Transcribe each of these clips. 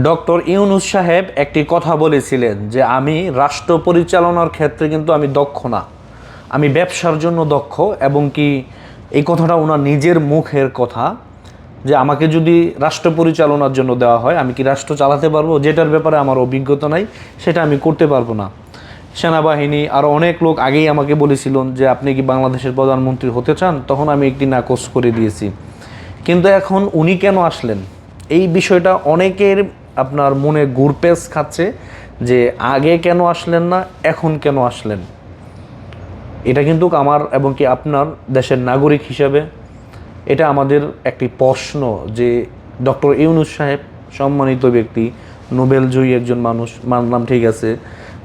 Doctor Yunus সাহেব একটি কথা বলেছিলেন যে আমি রাষ্ট্র পরিচালনার ক্ষেত্রে কিন্তু আমি দক্ষ না, আমি ব্যবসার জন্য দক্ষ। এবং কি এই কথাটা ওনার নিজের মুখের কথা যে আমাকে যদি রাষ্ট্র পরিচালনার জন্য দেওয়া হয় আমি কি রাষ্ট্র চালাতে পারবো, যেটার ব্যাপারে আমার অভিজ্ঞতা নাই সেটা আমি করতে পারবো না। সেনাবাহিনী আরও অনেক লোক আগেই আমাকে বলেছিলেন যে আপনি কি বাংলাদেশের প্রধানমন্ত্রী হতে চান, তখন আমি একটি নাকচ করে দিয়েছি। কিন্তু এখন উনি কেন আসলেন, এই বিষয়টা অনেকের আপনার মনে ঘুরপেচ খাচ্ছে যে আগে কেন আসলেন না, এখন কেন আসলেন। এটা কিন্তু আমার এবং কি আপনার দেশের নাগরিক হিসাবে এটা আমাদের একটি প্রশ্ন যে ডক্টর ইউনূস সাহেব সম্মানিত ব্যক্তি, নোবেল জয়ী একজন মানুষ, মানলাম ঠিক আছে,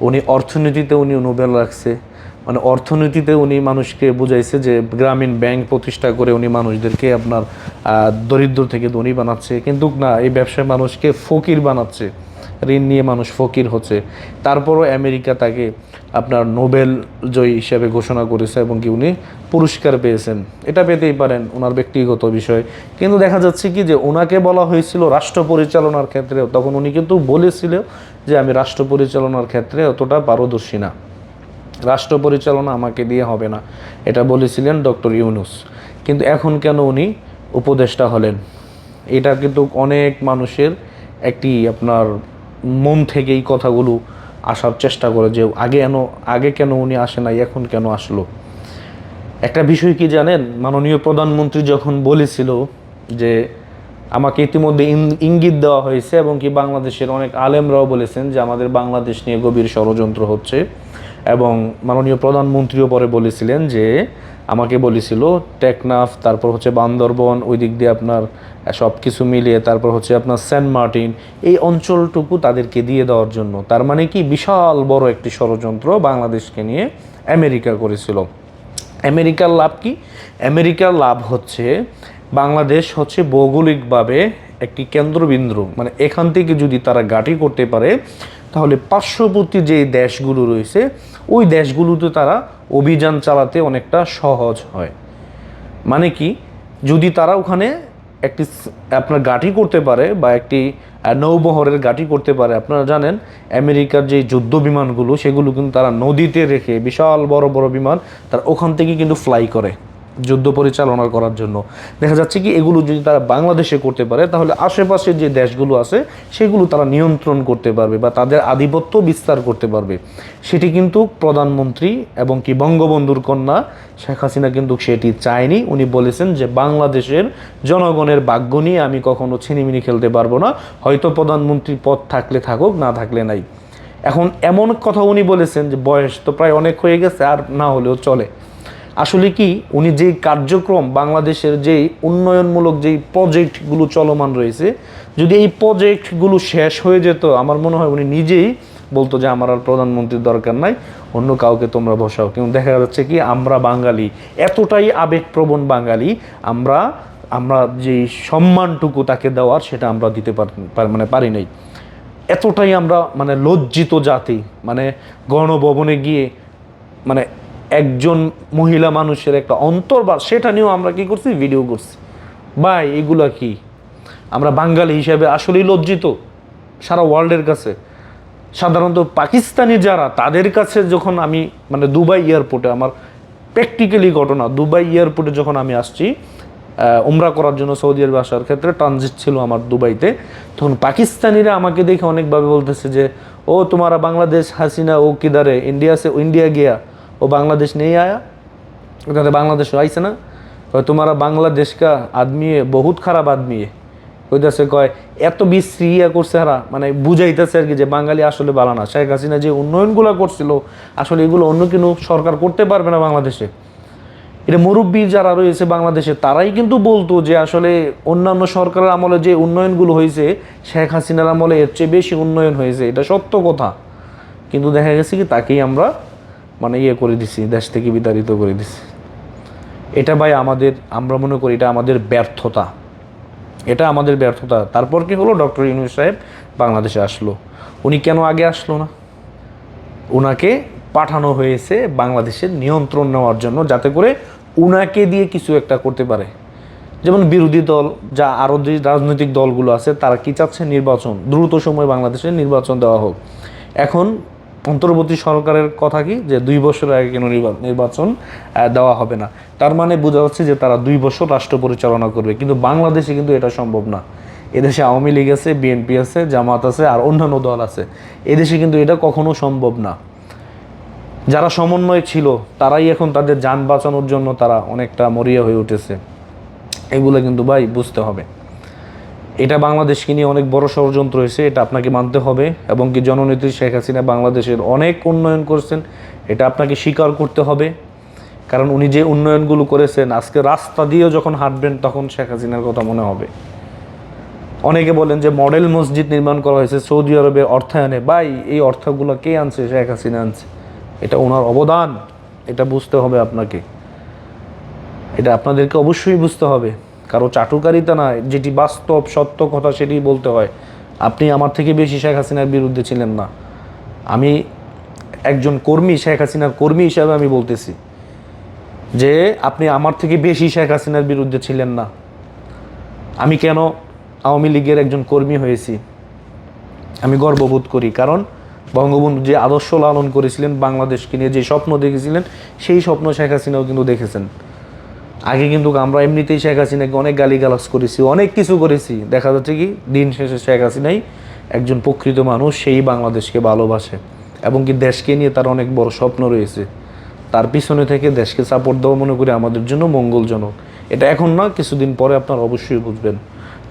উনি অর্থনীতিতে উনি নোবেল রাখছে, মানে অর্থনীতিতে উনি মানুষকে বুঝাইছে যে গ্রামীণ ব্যাংক প্রতিষ্ঠা করে উনি মানুষদেরকে আপনার দরিদ্র থেকে ধনী বানাচ্ছে। কিন্তু না, এই ব্যবসায় মানুষকে ফকির বানাচ্ছে, ঋণ নিয়ে মানুষ ফকির হচ্ছে। তারপরও আমেরিকা তাকে আপনার নোবেল জয়ী হিসাবে ঘোষণা করেছে এবং কি উনি পুরস্কার পেয়েছেন। এটা পেতেই পারেন, ওনার ব্যক্তিগত বিষয়। কিন্তু দেখা যাচ্ছে কি যে ওনাকে বলা হয়েছিল রাষ্ট্র পরিচালনার ক্ষেত্রে, তখন উনি কিন্তু বলেছিল যে আমি রাষ্ট্র পরিচালনার ক্ষেত্রে অতটা পারদর্শী না, রাষ্ট্র পরিচালনা আমাকে দিয়ে হবে না, এটা বলেছিলেন ডক্টর ইউনূস। কিন্তু এখন কেন উনি উপদেষ্টা হলেন, এটা কিন্তু অনেক মানুষের একটি আপনার মন থেকে এই কথাগুলো আসার চেষ্টা করে যে আগে কেন উনি আসে নাই, এখন কেন আসলো। একটা বিষয় কি জানেন, মাননীয় প্রধানমন্ত্রী যখন বলেছিল যে আমাকে ইতিমধ্যে ইঙ্গিত দেওয়া হয়েছে এবং কি বাংলাদেশের অনেক আলেমরাও বলেছেন যে আমাদের বাংলাদেশ নিয়ে গভীর ষড়যন্ত্র হচ্ছে, এবং মাননীয় প্রধানমন্ত্রীও পরে বলেছিলেন যে আমাকে বলেছিল টেকনাফ, তারপর হচ্ছে বান্দরবন, ওই দিক দিয়ে আপনার সব কিছু মিলিয়ে, তারপর হচ্ছে আপনার সেন্ট মার্টিন, এই অঞ্চলটুকু তাদেরকে দিয়ে দেওয়ার জন্য। তার মানে কি বিশাল বড় একটি ষড়যন্ত্র বাংলাদেশকে নিয়ে আমেরিকা করেছিল। আমেরিকার লাভ কি? আমেরিকার লাভ হচ্ছে বাংলাদেশ হচ্ছে ভৌগোলিকভাবে একটি কেন্দ্রবিন্দু, মানে এখান থেকে যদি তারা ঘাঁটি করতে পারে তাহলে পার্শ্ববর্তী যে দেশগুলো রয়েছে ওই দেশগুলোতে তারা অভিযান চালাতে অনেকটা সহজ হয়। মানে কি, যদি তারা ওখানে একটি আপনার ঘাঁটি করতে পারে বা একটি নৌবহরের ঘাঁটি করতে পারে। আপনারা জানেন আমেরিকার যে যুদ্ধ বিমানগুলো সেগুলো কিন্তু তারা নদীতে রেখে, বিশাল বড় বড় বিমান তারা ওখান থেকে কিন্তু ফ্লাই করে যুদ্ধ পরিচালনা করার জন্য। দেখা যাচ্ছে কি এগুলো যদি তারা বাংলাদেশে করতে পারে তাহলে আশেপাশে যে দেশগুলো আছে সেগুলো তারা নিয়ন্ত্রণ করতে পারবে বা তাদের আধিপত্য বিস্তার করতে পারবে। সেটি কিন্তু প্রধানমন্ত্রী এবং কি বঙ্গবন্ধুর কন্যা শেখ হাসিনা কিন্তু সেটি চায়নি। উনি বলেছেন যে বাংলাদেশের জনগণের ভাগ্য নিয়ে আমি কখনো ছিনিমিনি খেলতে পারবো না, হয়তো প্রধানমন্ত্রীর পদ থাকলে থাকুক, না থাকলে নাই। এখন এমন কথা উনি বলেছেন যে বয়স তো প্রায় অনেক হয়ে গেছে, আর না হলেও চলে। আসলে কি উনি যেই কার্যক্রম, বাংলাদেশের যেই উন্নয়নমূলক যেই প্রজেক্টগুলো চলমান রয়েছে, যদি এই প্রজেক্টগুলো শেষ হয়ে যেত আমার মনে হয় উনি নিজেই বলতো যে আমার আর প্রধানমন্ত্রীর দরকার নাই, অন্য কাউকে তোমরা বসাও। কিন্তু দেখা যাচ্ছে কি আমরা বাঙালি এতটাই আবেগপ্রবণ বাঙালি, আমরা আমরা যেই সম্মানটুকু তাকে দেওয়ার সেটা আমরা দিতে পারি নাই। এতটাই আমরা মানে লজ্জিত জাতি, মানে গণভবনে গিয়ে মানে একজন মহিলা মানুষের একটা অন্তর্বাস, সেটা নিয়েও আমরা কি করছি, ভিডিও করছি। ভাই এগুলা কি, আমরা বাঙালি হিসেবে আসলেই লজ্জিত সারা ওয়ার্ল্ডের কাছে। সাধারণত পাকিস্তানি যারা, তাদের কাছে যখন আমি মানে দুবাই এয়ারপোর্টে, আমার প্র্যাকটিক্যালি ঘটনা, দুবাই এয়ারপোর্টে যখন আমি আসছি উমরা করার জন্য, সৌদি আরবে আসার ক্ষেত্রে ট্রানজিট ছিল আমার দুবাইতে, তখন পাকিস্তানিরা আমাকে দেখে অনেকভাবে বলতেছে যে ও তোমারা বাংলাদেশ হাসিনা ও কিদারে इंडिया से इंडिया गया, वो बांग्लादेश नहीं आया, कहते बांग्लादेश आइसे ना, कहे तुम्हारा बांग्लादेश का आदमी है बहुत খারাপ आदमी है, কইতাছে কয় এত বিশ্রী করছে হারা, মানে বুঝাইতেছে আর কি যে বাঙালি আসলে ভালো না। শেখ হাসিনা যে উন্নয়নগুলো করছিল আসলে এগুলো অন্য কোনো সরকার করতে পারবে না বাংলাদেশে। এটা মুরব্বী যারা রয়েছে বাংলাদেশে তারাই কিন্তু বলতো যে আসলে অন্যান্য সরকারের আমলে যে উন্নয়নগুলো হয়েছে শেখ হাসিনার আমলে এর চেয়ে বেশি উন্নয়ন হয়েছে, এটা সত্য কথা। কিন্তু দেখা গেছে কি তাকেই আমরা মানে করে দিছি, দেশ থেকে বিতাড়িত করে দিছি। এটা ভাই আমাদের, আমরা মনে করি এটা আমাদের ব্যর্থতা, এটা আমাদের ব্যর্থতা। তারপর কি হলো, ডক্টর ইউনূস সাহেব বাংলাদেশে আসলো। উনি কেন আগে আসলো না? ওনাকে পাঠানো হয়েছে বাংলাদেশের নিয়ন্ত্রণ নেওয়ার জন্য, যাতে করে উনাকে দিয়ে কিছু একটা করতে পারে। যেমন বিরোধী দল যা আরও যে রাজনৈতিক দলগুলো আছে তারা কি চাচ্ছে, নির্বাচন দ্রুত সময়ে বাংলাদেশে নির্বাচন দেওয়া হোক। এখন অন্তর্বর্তী সরকারের কথা কি যে 2 বছর আগে কেন নির্বাচন দেওয়া হবে না, তার মানে বোঝা যাচ্ছে যে তারা 2 বছর রাষ্ট্র পরিচালনা করবে। কিন্তু বাংলাদেশে কিন্তু এটা সম্ভব না। এদেশে আওয়ামী লীগ আছে, বিএনপি আছে, জামাত আছে, আর অন্যান্য দল আছে। এদেশে কিন্তু এটা কখনো সম্ভব না। যারা সমন্বয় ছিল তারাই এখন তাদের যান বাঁচানোর জন্য তারা অনেকটা মরিয়া হয়ে উঠেছে। এগুলো কিন্তু ভাই বুঝতে হবে। এটা বাংলাদেশকে নিয়ে অনেক বড় ষড়যন্ত্র হয়েছে, এটা আপনাকে মানতে হবে। এবং কি জননেত্রী শেখ হাসিনা বাংলাদেশের অনেক উন্নয়ন করেছেন, এটা আপনাকে স্বীকার করতে হবে। কারণ উনি যে উন্নয়নগুলো করেছেন, আজকে রাস্তা দিয়েও যখন হাঁটবেন তখন শেখ হাসিনার কথা মনে হবে। অনেকে বলেন যে মডেল মসজিদ নির্মাণ করা হয়েছে সৌদি আরবের অর্থায়নে। ভাই, এই অর্থগুলো কে আনছে? শেখ হাসিনা আনছে। এটা ওনার অবদান, এটা বুঝতে হবে আপনাকে। এটা আপনাদেরকে অবশ্যই বুঝতে হবে। কারো চাটুকারিতা না, যেটি বাস্তব সত্য কথা সেটি বলতে হয়। আপনি আমার থেকে বেশি শেখ হাসিনার বিরুদ্ধে ছিলেন না। আমি একজন কর্মী, শেখ হাসিনার কর্মী হিসাবে আমি বলতেছি যে আপনি আমার থেকে বেশি শেখ হাসিনার বিরুদ্ধে ছিলেন না। আমি কেন আওয়ামী লীগের একজন কর্মী হয়েছি আমি গর্ববোধ করি। কারণ বঙ্গবন্ধু যে আদর্শ লালন করেছিলেন, বাংলাদেশকে নিয়ে যে স্বপ্ন দেখেছিলেন, সেই স্বপ্ন শেখ হাসিনাও কিন্তু দেখেছেন। আগে কিন্তু আমরা এমনিতেই শেখ হাসিনাকে অনেক গালিগালাজ করেছি, অনেক কিছু করেছি। দেখা যাচ্ছে কি দিন শেষে শেখ হাসিনাই একজন প্রকৃত মানুষ, সেই বাংলাদেশকে ভালোবাসে এবং কি দেশকে নিয়ে তার অনেক বড় স্বপ্ন রয়েছে। তার পিছনে থেকে দেশকে সাপোর্ট দেওয়া মনে করি আমাদের জন্য মঙ্গলজনক। এটা এখন না, কিছুদিন পরে আপনারা অবশ্যই বুঝবেন।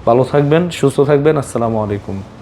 ভালো থাকবেন, সুস্থ থাকবেন। আসসালামু আলাইকুম।